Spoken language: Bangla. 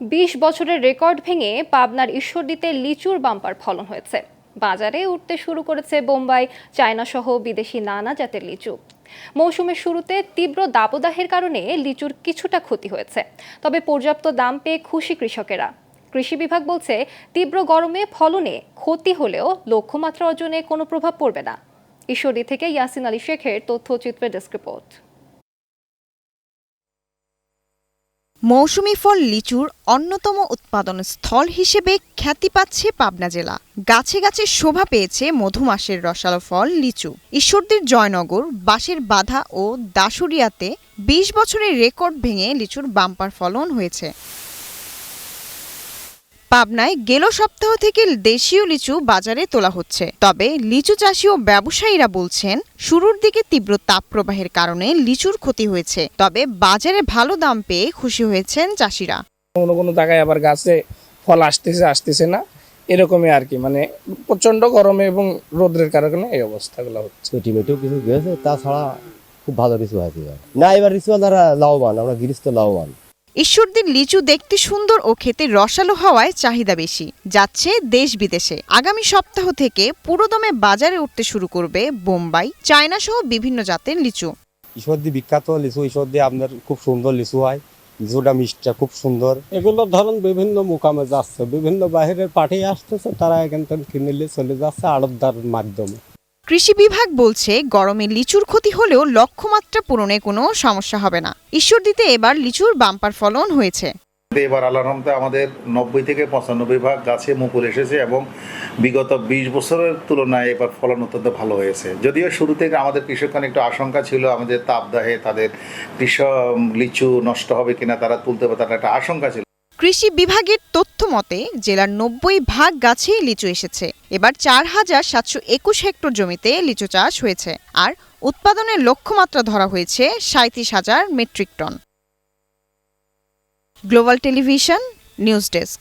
২০ বছরের রেকর্ড ভেঙে পাবনার ঈশ্বরদীতে লিচুর বাম্পার ফলন হয়েছে। বাজারে উঠতে শুরু করেছে বোম্বাই, চায়না সহ বিদেশি নানা জাতের লিচু। মৌসুমের শুরুতে তীব্র দাবদাহের কারণে লিচুর কিছুটা ক্ষতি হয়েছে, তবে পর্যাপ্ত দাম পেয়ে খুশি কৃষকেরা। কৃষি বিভাগ বলছে, তীব্র গরমে ফলনে ক্ষতি হলেও লক্ষ্যমাত্রা অর্জনে কোনো প্রভাব পড়বে না। ঈশ্বরদী থেকে ইয়াসিন আলী শেখের তথ্যচিত্রের ডেস্ক রিপোর্ট। মৌসুমি ফল লিচুর অন্যতম উৎপাদন স্থল হিসেবে খ্যাতি পাচ্ছে পাবনা জেলা। গাছে গাছে শোভা পেয়েছে মধুমাসের রসালো ফল লিচু। ঈশ্বরদীর জয়নগর, বাঁশের বাধা ও দাসুরিয়াতে ২০ বছরের রেকর্ড ভেঙে লিচুর বাম্পার ফলন হয়েছে। পাবনায় গেল সপ্তাহ থেকে দেশীয় লিচু বাজারে তোলা হচ্ছে, তবে লিচু চাষি ও ব্যবসায়ীরা বলছেন শুরুর দিকে তীব্র তাপপ্রবাহের কারণে লিচুর ক্ষতি হয়েছে, তবে বাজারে ভালো দাম পেয়ে খুশি হয়েছেন চাষিরা। কোনো কোনো জায়গায় আবার গাছে ফল আসতেছে না, এরকমই আর কি। মানে প্রচন্ড গরমে এবং রোদের কারণে এই অবস্থাগুলো হচ্ছে। টিমেটো কিছু গেছে, তাছাড়া খুব ভালো লিচু হয়েছে না। এবার লিচু দ্বারা লাভবান, আমরা গৃহস্থ লাভবান। ঈশ্বরদীর লিচু দেখতে সুন্দর ও খেতে রসালো হওয়ায় চাহিদা বেশি, যাচ্ছে দেশ বিদেশে। আগামী সপ্তাহ থেকে পুরোদমে বাজারে উঠতে শুরু করবে বোম্বাই, চায়না সহ বিভিন্ন জাতের লিচু। ঈশ্বরদী বিখ্যাত লিচু, ঈশ্বরদী আপনার খুব সুন্দর লিচু হয়, লিচুটা মিষ্টিটা খুব সুন্দর। এগুলো ধরুন বিভিন্ন মুকামে যাচ্ছে, বিভিন্ন বাইরের পার্টি আসতেছে, তারা এখান থেকে কিনে নিয়ে চলে যাচ্ছে আড়তদারের মাধ্যমে। কৃষি বিভাগ বলছে গরমে লিচুর ক্ষতি হলেও লক্ষ্যমাত্রা পূরণে কোনো সমস্যা হবে না। ঈশ্বরদীতে এবার লিচুর বাম্পার ফলন হয়েছে। এবার আল্লাহর রহমতে আমাদের 90 থেকে 95 ভাগ গাছে মুকুল এসেছে এবং বিগত 20 বছরের তুলনায় এবার ফলন অত্যন্ত ভালো হয়েছে। যদিও শুরু থেকে আমাদের কৃষকগণ একটু আশঙ্কা ছিল, আমাদের তাপদাহে তাদের লিচু নষ্ট হবে কিনা, তারা তুলতে পারে, তার একটা আশঙ্কা ছিল। কৃষি বিভাগের তথ্য মতে জেলার 90 ভাগ গাছে লিচু এসেছে। এবার ৪,৭২১ হেক্টর জমিতে লিচু চাষ হয়েছে, আর উৎপাদনের লক্ষ্যমাত্রা ধরা হয়েছে ৩৭,০০০ metric ton. Global television news desk.